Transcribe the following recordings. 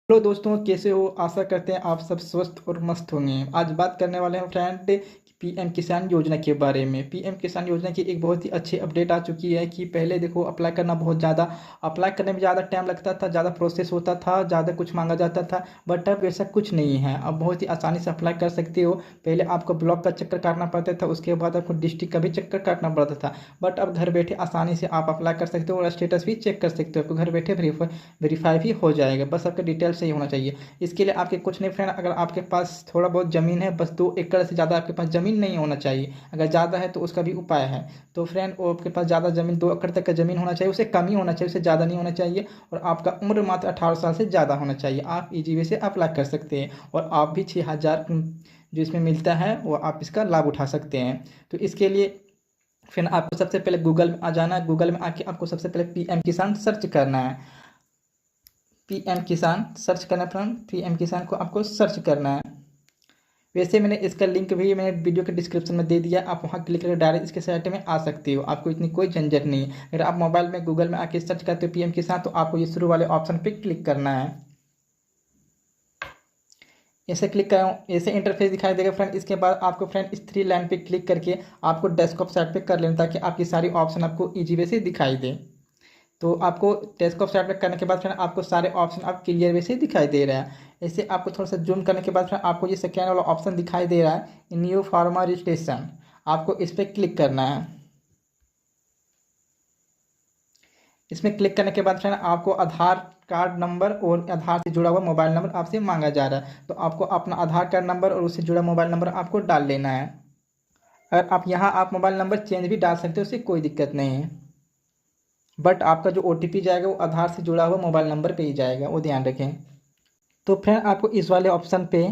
Hello दोस्तों, कैसे हो? आशा करते हैं आप सब स्वस्थ और मस्त होंगे। आज बात करने वाले हैं फ्रेंड पीएम किसान योजना के बारे में। पीएम किसान योजना की एक बहुत ही अच्छी अपडेट आ चुकी है कि पहले देखो अप्लाई करना बहुत ज़्यादा अप्लाई करने में ज़्यादा टाइम लगता था, ज़्यादा प्रोसेस होता था, ज़्यादा कुछ मांगा जाता था। बट अब वैसा कुछ नहीं है। अब बहुत ही आसानी से अप्लाई कर सकते हो। पहले आपको ब्लॉक का चक्कर काटना पड़ता था, उसके बाद आपको डिस्ट्रिक्ट का भी चक्कर काटना पड़ता था। बट अब घर बैठे आसानी से आप अप्लाई कर सकते हो और स्टेटस भी चेक कर सकते हो। आपको घर बैठे वेरीफाई भी हो जाएगा। बस आपका डिटेल सही होना चाहिए। इसके लिए आपके कुछ नहीं फ्रेंड, अगर आपके पास थोड़ा बहुत ज़मीन है, बस 2 एकड़ से ज़्यादा आपके पास ज़मीन नहीं होना चाहिए। अगर ज़्यादा है तो उसका भी उपाय है। तो फ्रेंड, वो आपके पास ज़्यादा ज़मीन 2 एकड़ तक का ज़मीन होना चाहिए, उसे कम ही होना चाहिए, उसे ज़्यादा नहीं होना चाहिए। और आपका उम्र मात्र 18 साल से ज़्यादा होना चाहिए। आप इजी वे से अप्लाई कर सकते हैं और आप भी 6,000 जो इसमें मिलता है वो आप इसका लाभ उठा सकते हैं। तो इसके लिए फिर आपको सबसे पहले गूगल में आ जाना है। गूगल में आके आपको सबसे पहले पीएम किसान सर्च करना है। पीएम किसान सर्च करना है फ्रेंड। पीएम किसान को आपको सर्च करना है। वैसे मैंने इसका लिंक भी मैंने वीडियो के डिस्क्रिप्शन में दे दिया। आप वहाँ क्लिक करके डायरेक्ट इसके साइट में आ सकते हो। आपको इतनी कोई झंझट नहीं है। अगर आप मोबाइल में गूगल में आके सर्च करते हो पीएम किसान, तो आपको ये शुरू वाले ऑप्शन पे क्लिक करना है। ऐसे क्लिक करो, ऐसे इंटरफेस दिखाई देगा फ्रेंड। इसके बाद आपको फ्रेंड इस 3 लाइन पे क्लिक करके आपको डेस्कटॉप साइट पे कर लेना, ताकि आपकी सारी ऑप्शन आपको इजी वे से दिखाई दे। तो आपको डेस्कटॉप साइट पे करने के बाद फ्रेंड आपको सारे ऑप्शन आप क्लियर वे से दिखाई दे रहा है। ऐसे आपको थोड़ा सा जूम करने के बाद फ्रेंड आपको ये सेकेंड वाला ऑप्शन दिखाई दे रहा है, न्यू फार्मर रजिस्ट्रेशन। आपको इस पर क्लिक करना है। इसमें क्लिक करने के बाद फ्रेंड आपको आधार कार्ड नंबर और आधार से जुड़ा हुआ मोबाइल नंबर आपसे मांगा जा रहा है। तो आपको अपना आधार कार्ड नंबर और उससे जुड़ा मोबाइल नंबर आपको डाल लेना है। अगर आप यहाँ आप मोबाइल नंबर चेंज भी डाल सकते हो, उससे कोई दिक्कत नहीं है। बट आपका जो ओटीपी जाएगा वो आधार से जुड़ा हुआ मोबाइल नंबर पे ही जाएगा, वो ध्यान रखें। तो फ्रेंड आपको इस वाले ऑप्शन पे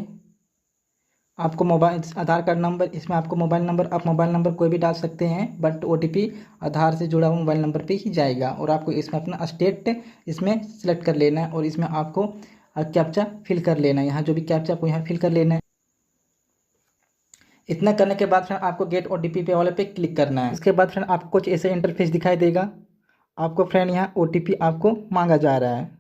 आपको मोबाइल आधार कार्ड नंबर, इसमें आपको मोबाइल नंबर, आप मोबाइल नंबर कोई भी डाल सकते हैं, बट ओटीपी आधार से जुड़ा हुआ मोबाइल नंबर पे ही जाएगा। और आपको इसमें अपना स्टेट इसमें सेलेक्ट कर लेना है और इसमें आपको कैप्चा फिल कर लेना है। यहाँ जो भी कैप्चा आपको यहाँ फिल कर लेना है। इतना करने के बाद फ्रेंड आपको गेट ओटीपी पे वाले पे क्लिक करना है। इसके बाद फ्रेंड आपको कुछ ऐसे इंटरफेस दिखाई देगा। आपको फ्रेंड यहाँ ओटीपी आपको मांगा जा रहा है।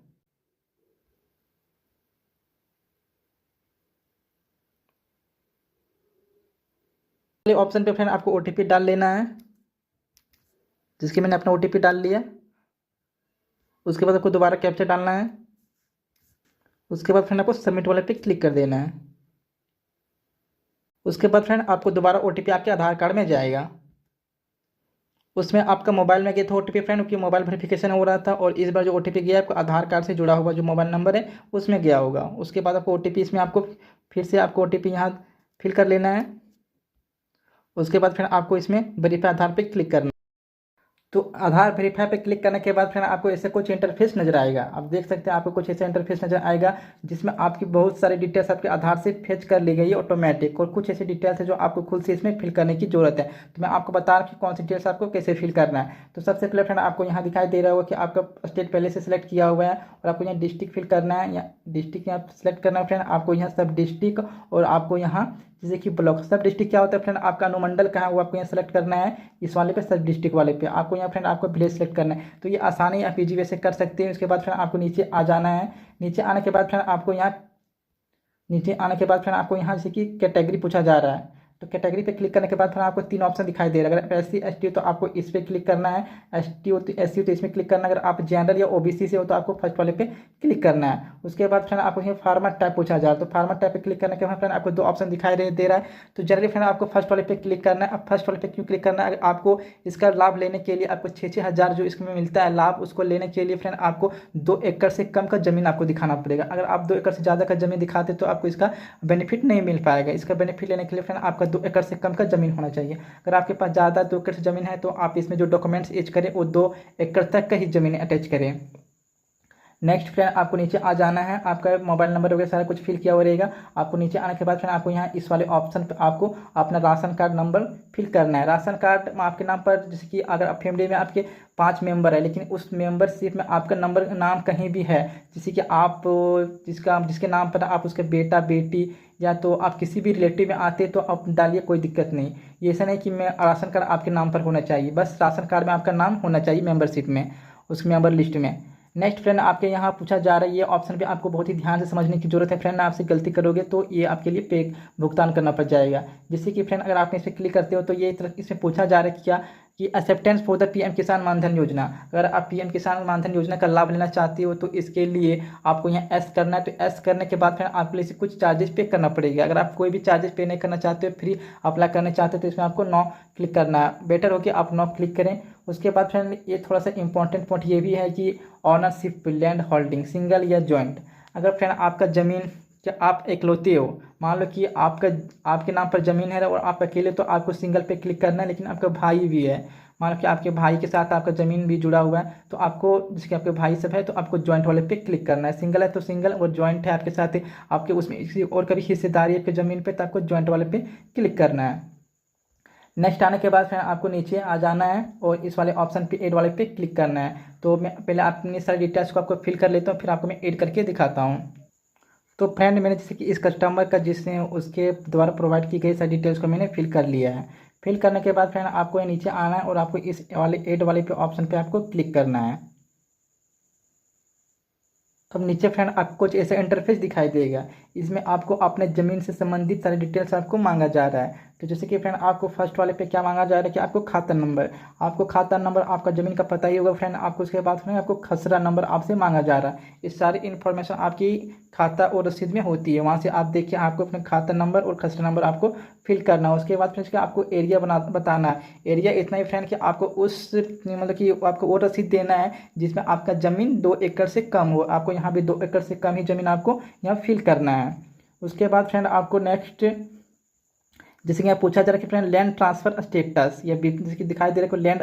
ऑप्शन पे फ्रेंड आपको ओटीपी डाल लेना है, जिसकी मैंने अपना ओटीपी डाल लिया। उसके बाद आपको दोबारा कैप्चा डालना है। उसके बाद फ्रेंड आपको सबमिट वाले पे क्लिक कर देना है। उसके बाद फ्रेंड आपको दोबारा ओटीपी आपके आधार कार्ड में जाएगा। उसमें आपका मोबाइल में गया था ओटीपी फ्रेंड, क्योंकि मोबाइल वेरिफिकेशन हो रहा था। और इस बार जो ओटीपी गया आपको आधार कार्ड से जुड़ा हुआ जो मोबाइल नंबर है उसमें गया होगा। उसके बाद आपको ओटीपी इसमें आपको फिर से आपको ओटीपी यहाँ फिल कर लेना है। उसके बाद फ्रेंड आपको इसमें वेरीफाई आधार पे क्लिक करना है। तो आधार वेरीफाई पे क्लिक करने के बाद फिर आपको ऐसे कुछ इंटरफेस नजर आएगा। आप देख सकते हैं आपको कुछ ऐसा इंटरफेस नजर आएगा, जिसमें आपकी बहुत सारी डिटेल्स आपके आधार से फेच कर ली गई है ऑटोमेटिक। और कुछ ऐसी डिटेल्स है जो आपको खुद से इसमें फिल करने की जरूरत है। तो मैं आपको बता रहा हूँ कि कौन सी डिटेल्स आपको कैसे फिल करना है। तो सबसे पहले फ्रेंड आपको यहाँ दिखाई दे रहा होगा कि आपका स्टेट पहले से सिलेक्ट किया हुआ है, और आपको यहाँ डिस्ट्रिक्ट फिल करना है। या डिस्ट्रिक्ट यहाँ सेलेक्ट करना है फ्रेंड। आपको यहाँ सब डिस्ट्रिक्ट और आपको यहाँ जैसे कि ब्लॉक, सब डिस्ट्रिक्ट क्या होता है फ्रेंड, आपका अनुमंडल कहाँ है वो आपको यहाँ सेलेक्ट करना है। इस वाले पे सब डिस्ट्रिक्ट वाले पे आपको यहाँ फ्रेंड आपको विलेज सेलेक्ट करना है। तो ये आसानी आप इजी वे से कर सकते हैं। उसके बाद फ्रेंड आपको नीचे आ जाना है। नीचे आने के बाद फ्रेंड आपको यहाँ नीचे आने के बाद फ्रेंड आपको यहाँ जैसे कि कैटेगरी पूछा जा रहा है। तो कैटेगरी पे क्लिक करने के बाद फिर आपको 3 ऑप्शन दिखाई दे रहा है। अगर आप SC ST हो तो आपको इस पर क्लिक करना है। ST हो तो SC हो तो इसमें क्लिक करना है। अगर आप जनरल या OBC से हो तो आपको फर्स्ट वाले पे क्लिक करना है। उसके बाद फ्रेंड आपको फार्मर टाइप पूछा जा रहा है। तो फार्मर टाइप पे क्लिक करने के बाद फ्रेंड आपको 2 ऑप्शन दिखाई दे रहा है। तो जनरली फ्रेंड आपको फर्स्ट वाले पे क्लिक करना है। अब फर्स्ट वाले पे क्यों क्लिक करना है, अगर आपको इसका लाभ लेने के लिए आपको 6,000 जो इसमें मिलता है लाभ, उसको लेने के लिए फ्रेंड आपको 2 एकड़ से कम का जमीन आपको दिखाना पड़ेगा। अगर आप 2 एकड़ से ज़्यादा का जमीन दिखाते तो आपको इसका बेनिफिट नहीं मिल पाएगा। इसका बेनिफिट लेने के लिए फ्रेंड आपका 2 एकड़ से कम का जमीन होना चाहिए। अगर आपके पास ज़्यादा 2 एकड़ से जमीन है तो आप इसमें जो डॉक्यूमेंट्स एच करें वो 2 एकड़ तक का ही जमीन अटैच करें। नेक्स्ट फ्रेंड आपको नीचे आ जाना है। आपका मोबाइल नंबर वगैरह सारा कुछ फिल किया हुआ रहेगा। आपको नीचे आने के बाद फ्रेंड आपको यहाँ इस वाले ऑप्शन पे आपको अपना राशन कार्ड नंबर फिल करना है। राशन कार्ड आपके नाम पर, जैसे कि अगर आप फैमिली में आपके 5 मेंबर है, लेकिन उस मेंबरशिप में आपका नंबर नाम कहीं भी है, जैसे कि आप जिसके नाम पर आप उसके बेटा बेटी या तो आप किसी भी रिलेटिव में आते तो आप डालिए, कोई दिक्कत नहीं। ये ऐसा नहीं कि मैं राशन कार्ड आपके नाम पर होना चाहिए, बस राशन कार्ड में आपका नाम होना चाहिए मेंबरशिप में, उस मेंबर लिस्ट में। नेक्स्ट फ्रेंड आपके यहाँ पूछा जा रहा है, ये ऑप्शन पे आपको बहुत ही ध्यान से समझने की जरूरत है फ्रेंड। आपसे गलती करोगे तो ये आपके लिए पे भुगतान करना पड़ जाएगा। जैसे कि फ्रेंड अगर आप इस पर क्लिक करते हो तो ये इसमें पूछा जा रहा है कि क्या कि एक्सेप्टेंस फॉर द पीएम किसान मानधन योजना। अगर आप पीएम किसान मानधन योजना का लाभ लेना चाहते हो तो इसके लिए आपको यहाँ एस करना है। तो एस करने के बाद फिर आपके लिए कुछ चार्जेस पे करना पड़ेगा। अगर आप कोई भी चार्जेस पे नहीं करना चाहते हो, फ्री अप्लाई करना चाहते हो, तो इसमें आपको नो क्लिक करना है। बेटर हो कि आप नो क्लिक करें। उसके बाद फ्रेंड ये थोड़ा सा इंपॉर्टेंट पॉइंट ये भी है कि ऑनरशिप लैंड होल्डिंग सिंगल या जॉइंट। अगर फ्रेंड आपका ज़मीन कि आप इकलौते हो, मान लो कि आपके नाम पर ज़मीन है और आप अकेले, तो आपको सिंगल पे क्लिक करना है। लेकिन आपका भाई भी है, मान लो कि आपके भाई के साथ आपका ज़मीन भी जुड़ा हुआ है, तो आपको जैसे कि आपके भाई सब है तो आपको जॉइंट वाले पे क्लिक करना है। सिंगल है तो सिंगल, और जॉइंट है आपके साथ आपके उसमें किसी और कभी हिस्सेदारी है आपकी ज़मीन पे, तो आपको जॉइंट वाले पे क्लिक करना है। नेक्स्ट आने के बाद फिर आपको नीचे आ जाना है और इस वाले ऑप्शन पे ऐड वाले पे क्लिक करना है। तो मैं पहले अपनी सारी डिटेल्स को आपको फिल कर लेता हूँ, फिर आपको मैं ऐड करके दिखाता हूँ। तो फ्रेंड मैंने जैसे कि इस कस्टमर का जिसने उसके द्वारा प्रोवाइड की गई सारी डिटेल्स को मैंने फिल कर लिया है। फिल करने के बाद फ्रेंड आपको ये नीचे आना है और आपको इस वाले ऐड वाले पे ऑप्शन पे आपको क्लिक करना है। अब नीचे फ्रेंड आपको कुछ ऐसा इंटरफेस दिखाई देगा। इसमें आपको अपने ज़मीन से संबंधित सारे डिटेल्स आपको मांगा जा रहा है। तो जैसे कि फ्रेंड आपको फर्स्ट वाले पे क्या मांगा जा रहा है कि आपको खाता नंबर, आपका ज़मीन का पता ही होगा फ्रेंड। आपको उसके बाद फ्रेंड आपको खसरा नंबर आपसे मांगा जा रहा है। इस सारी इन्फॉर्मेशन आपकी खाता और रसीद में होती है। वहाँ से आप देखिए, आपको अपने खाता नंबर और खसरा नंबर आपको फिल करना है। उसके बाद फ्रेंड्स का आपको एरिया बताना है। एरिया इतना ही फ्रेंड कि आपको उस मतलब कि आपको वो रसीद देना है जिसमें आपका ज़मीन 2 एकड़ से कम हो। आपको यहाँ भी 2 एकड़ से कम ही ज़मीन आपको यहाँ फिल करना है। उसके बाद फ्रेंड आपको नेक्स्ट जैसे कि यहाँ पूछा जा रहा है कि फ्रेंड लैंड ट्रांसफ़र स्टेटस, या जैसे कि दिखाई दे रहा है कि land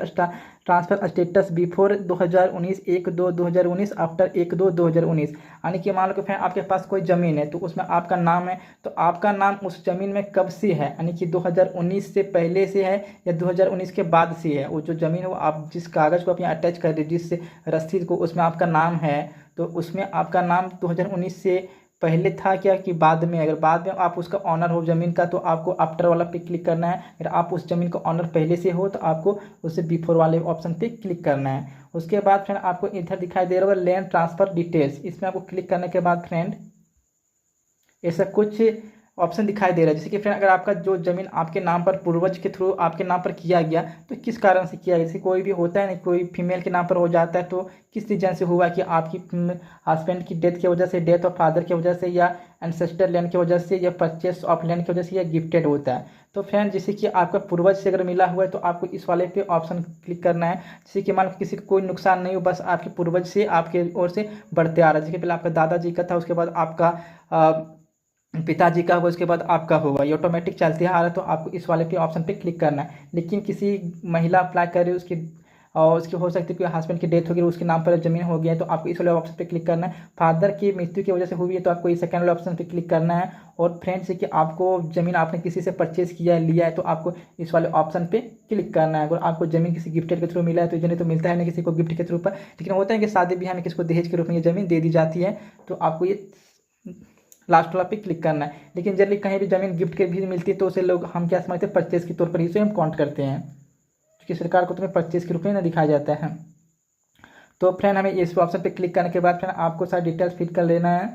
transfer status before 2019 1/2/2019 after 1/2/2019। यानी कि मान लो कि फ्रेंड आपके पास कोई ज़मीन है तो उसमें आपका नाम है, तो आपका नाम उस ज़मीन में कब से है, यानी कि 2019 से पहले से है या 2019 के बाद से है। वो जो ज़मीन है वो आप जिस कागज़ को आप यहाँ अटैच कर रहे जिस रसीद को, उसमें आपका नाम है, तो उसमें आपका नाम 2019 से पहले था क्या कि बाद में। अगर बाद में आप उसका ऑनर हो ज़मीन का तो आपको आफ्टर वाला पे क्लिक करना है। अगर आप उस ज़मीन का ऑनर पहले से हो तो आपको उससे बिफोर वाले ऑप्शन पे क्लिक करना है। उसके बाद फ्रेंड आपको इधर दिखाई दे रहा होगा लैंड ट्रांसफ़र डिटेल्स। इसमें आपको क्लिक करने के बाद फ्रेंड ऐसा कुछ ऑप्शन दिखाई दे रहा है। जैसे कि फ्रेंड अगर आपका जो ज़मीन आपके नाम पर पूर्वज के थ्रू आपके नाम पर किया गया तो किस कारण से किया गया। जैसे कोई भी होता है ना, कोई फीमेल के नाम पर हो जाता है तो किस रीजन से हुआ कि आपकी हस्बैंड की डेथ की वजह से, डेथ ऑफ फादर की वजह से, या एंसेस्टर लैंड की वजह से, या परचेस ऑफ लैंड की वजह से, या गिफ्टेड होता है। तो फ्रेंड जैसे कि आपका पूर्वज से अगर मिला हुआ है तो आपको इस वाले पे ऑप्शन क्लिक करना है। जैसे कि मान लो किसी को कोई नुकसान नहीं हो, बस आपके पूर्वज से आपके ओर से बढ़ते आ रहा है। जैसे पहले आपका दादाजी का था, उसके बाद आपका पिताजी का होगा, उसके बाद आपका होगा, ये ऑटोमेटिक चलते आ रहा है। तो आपको इस वाले पे ऑप्शन पे क्लिक करना है। लेकिन किसी महिला अप्लाई कर रही है, उसकी और उसकी हो सकती है कि हस्बैंड की डेथ होगी, उसके नाम पर ज़मीन हो गया है, तो आपको इस वाले ऑप्शन पे क्लिक करना है। फादर की मृत्यु की वजह से हुई है तो आपको इस सेकंड वाले ऑप्शन पे क्लिक करना है। और फ्रेंड्स कि आपको ज़मीन आपने किसी से परचेज किया है, लिया है, तो आपको इस वाले ऑप्शन पे क्लिक करना है। अगर आपको ज़मीन किसी गिफ्टेड के थ्रू मिला है तो ये तो मिलता है ना किसी को गिफ्ट के थ्रू पर, लेकिन होता है कि शादी ब्याह में किसी को दहेज के रूप में ये ज़मीन दे दी जाती है, तो आपको ये लास्ट वाला पे क्लिक करना है। लेकिन जनरली कहीं भी ज़मीन गिफ्ट के भी मिलती है तो उसे लोग हम क्या समझते हैं, परचेज के तौर पर इसे हम काउंट करते हैं, क्योंकि सरकार को तुम्हें परचेज के रूप में ना दिखाया जाता है। तो फ्रेंड हमें इस ऑप्शन पे क्लिक करने के बाद फ्रेंड आपको सारी डिटेल्स फिल कर लेना है।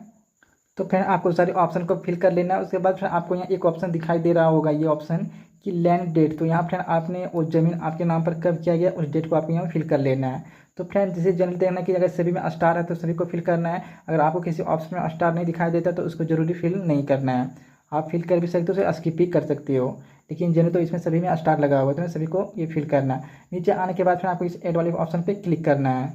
तो फ्रेंड आपको सारे ऑप्शन को फिल कर लेना है। उसके बाद फ्रेंड आपको यहाँ एक ऑप्शन दिखाई दे रहा होगा, ये ऑप्शन कि लैंड डेट। तो यहाँ फ्रेंड आपने वो ज़मीन आपके नाम पर कब किया गया उस डेट को आपको यहाँ फिल कर लेना है। तो फ्रेंड जैसे जनरली देखना कि अगर सभी में स्टार है तो सभी को फिल करना है। अगर आपको किसी ऑप्शन में स्टार नहीं दिखाई देता तो उसको जरूरी फिल नहीं करना है। आप फिल कर भी सकते हो, उसे स्किप भी कर सकते हो, लेकिन जनरली तो इसमें सभी में स्टार लगा हुआ है, तो सभी को ये फिल करना है। नीचे आने के बाद फिर आपको इस एड वाले ऑप्शन पर क्लिक करना है।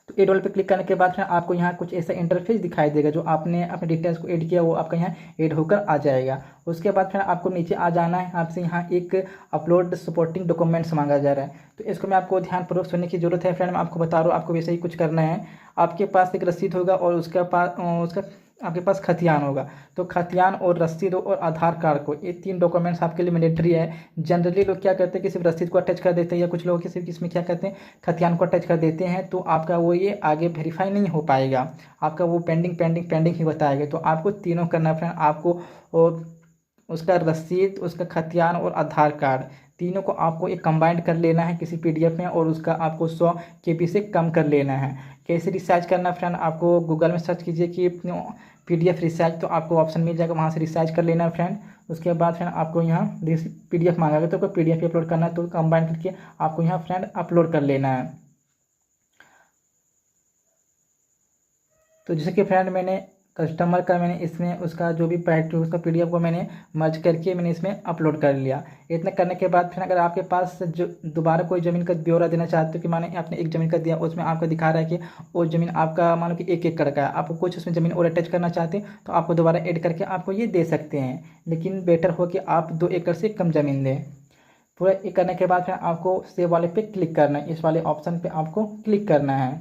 तो एड वाले पे क्लिक करने के बाद फिर आपको यहाँ कुछ ऐसा इंटरफेस दिखाई देगा, जो आपने अपने डिटेल्स को ऐड किया वो आपका यहाँ ऐड होकर आ जाएगा। उसके बाद फिर आपको नीचे आ जाना है। आपसे यहाँ एक अपलोड सपोर्टिंग डॉक्यूमेंट्स मांगा जा रहा है, तो इसको मैं आपको ध्यानपूर्वक सुनने की जरूरत है। फ्रेंड मैं आपको बता रहा हूँ, आपको वैसे ही कुछ करना है। आपके पास एक रसीद होगा और उसका आपके पास खतियान होगा। तो खतियान और रसीद और आधार कार्ड को, ये 3 डॉक्यूमेंट्स आपके लिए मैंडेटरी है। जनरली लोग क्या करते हैं कि सिर्फ रसीद को अटैच कर देते हैं, या कुछ लोग सिर्फ इसमें क्या करते हैं खतियान को अटैच कर देते हैं, तो आपका वो ये आगे वेरीफाई नहीं हो पाएगा, आपका वो पेंडिंग ही बताएगा। तो आपको तीनों करना फ्रेंड, आपको और उसका रसीद, उसका खतियान और आधार कार्ड, तीनों को आपको एक कंबाइंड कर लेना है किसी PDF में और उसका आपको 100 KB से कम कर लेना है। कैसे रिसार्च करना फ्रेंड, आपको गूगल में सर्च कीजिए कि PDF रिसार्च, तो आपको ऑप्शन मिल जाएगा, वहाँ से रिसार्च कर लेना है फ्रेंड। उसके बाद फ्रेंड आपको यहाँ PDF मांगा तो कोई PDF अपलोड करना है तो कंबाइन करके आपको यहाँ फ्रेंड अपलोड कर लेना है। तो जैसे कि फ्रेंड मैंने कस्टमर का मैंने इसमें उसका जो भी पैक उसका PDF को मैंने मर्ज करके मैंने इसमें अपलोड कर लिया। इतना करने के बाद फिर अगर आपके पास जो दोबारा कोई ज़मीन का ब्यौरा देना चाहते हो कि माने आपने एक ज़मीन का दिया, उसमें आपका दिखा रहा है कि वो ज़मीन आपका मानो कि 1 एकड़ का है, आपको कुछ उसमें ज़मीन और अटैच करना चाहते हैं तो आपको दोबारा ऐड करके आपको ये दे सकते हैं, लेकिन बेटर हो कि आप 2 एकड़ से कम ज़मीन दें। पूरा ये करने के बाद फिर आपको सेव वाले पे क्लिक करना है, इस वाले ऑप्शन पे आपको क्लिक करना है।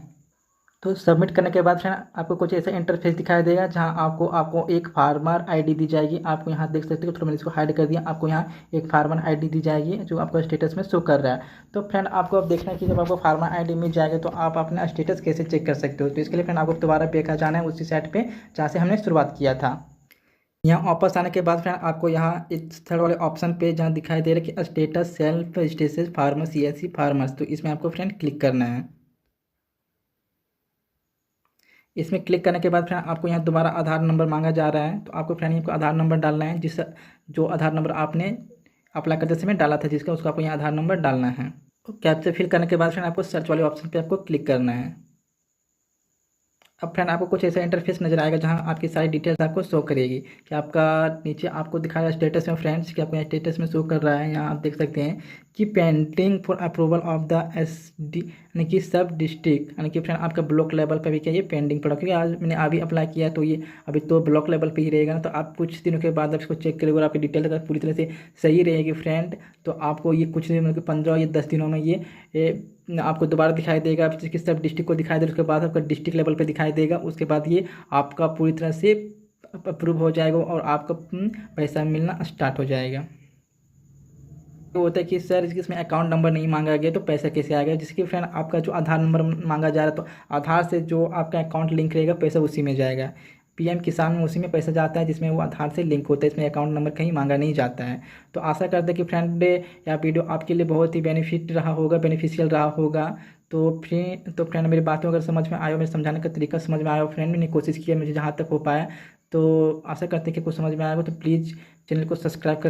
तो सबमिट करने के बाद फ्रेंड आपको कुछ ऐसा इंटरफेस दिखाई देगा जहां आपको एक फार्मर आईडी दी जाएगी। आपको यहां देख सकते हो, थोड़ा मैंने इसको हाइड कर दिया, आपको यहां एक फार्मर आईडी दी जाएगी जो आपको स्टेटस में शो कर रहा है। तो फ्रेंड आपको अब देखना है कि जब आपको फार्मर आईडी मिल जाएगा तो आप अपना स्टेटस कैसे चेक कर सकते हो। तो इसके लिए फ्रेंड आपको दोबारा पे जाना है उसी साइट पर जहाँ से हमने शुरुआत किया था। यहाँ वापस आने के बाद फ्रेंड आपको यहाँ इस थर्ड वाले ऑप्शन पे जहाँ दिखाई दे रहा है कि status self status farmer CSC farmers, तो इसमें आपको फ्रेंड क्लिक करना है। इसमें क्लिक करने के बाद फ्रेंड आपको यहाँ दोबारा आधार नंबर मांगा जा रहा है, तो आपको फ्रेंड यहाँ को आधार नंबर डालना है, जो आधार नंबर आपने अप्लाई करते समय डाला था जिसका, उसका आपको यहाँ आधार नंबर डालना है। तो कैप्चा फिल करने के बाद फ्रेंड आपको सर्च वाले ऑप्शन पे आपको क्लिक करना है। अब फ्रेंड आपको कुछ ऐसा इंटरफेस नजर आएगा जहां आपकी सारी डिटेल्स आपको शो करेगी कि आपका नीचे आपको दिखाया स्टेटस में फ्रेंड्स कि आपको यहाँ स्टेटस में शो कर रहा है। यहाँ आप देख सकते हैं कि pending for approval of the SD यानी कि सब डिस्ट्रिक्ट, यानी कि फ्रेंड आपका ब्लॉक लेवल पर भी क्या ये पेंडिंग पड़ा, क्योंकि आज मैंने अभी अप्लाई किया तो ये अभी तो ब्लॉक लेवल पर ही रहेगा ना। तो आप कुछ दिनों के बाद आप इसको चेक करेंगे और आपकी डिटेल अगर पूरी तरह से सही रहेगी फ्रेंड तो आपको ये कुछ दिन मतलब 15 या 10 दिनों में ये आपको दोबारा दिखाई देगा, जिसके सब डिस्ट्रिक्ट को दिखाई देगा, उसके बाद आपका डिस्ट्रिक्ट लेवल पे दिखाई देगा। उसके बाद ये आपका पूरी तरह से अप्रूव हो जाएगा और आपका पैसा मिलना स्टार्ट हो जाएगा। तो होता है कि सर इसमें अकाउंट नंबर नहीं मांगा गया तो पैसा कैसे आएगा, जिसकी फ्रेंड आपका जो आधार नंबर मांगा जा रहा है तो आधार से जो आपका अकाउंट लिंक रहेगा पैसा उसी में जाएगा। PM किसान में उसी में पैसा जाता है जिसमें वो आधार से लिंक होता है, इसमें अकाउंट नंबर कहीं मांगा नहीं जाता है। तो आशा करते हैं कि फ्रेंड यह वीडियो आपके लिए बहुत ही बेनिफिशियल रहा होगा। तो फ्रेंड मेरी बातों अगर समझ में आया, मेरे समझाने का तरीका समझ में आया फ्रेंड, मैंने कोशिश किया मुझे जहाँ तक हो पाया, तो आशा करते हैं कि कुछ समझ में आएगा। तो प्लीज़ चैनल को सब्सक्राइब कर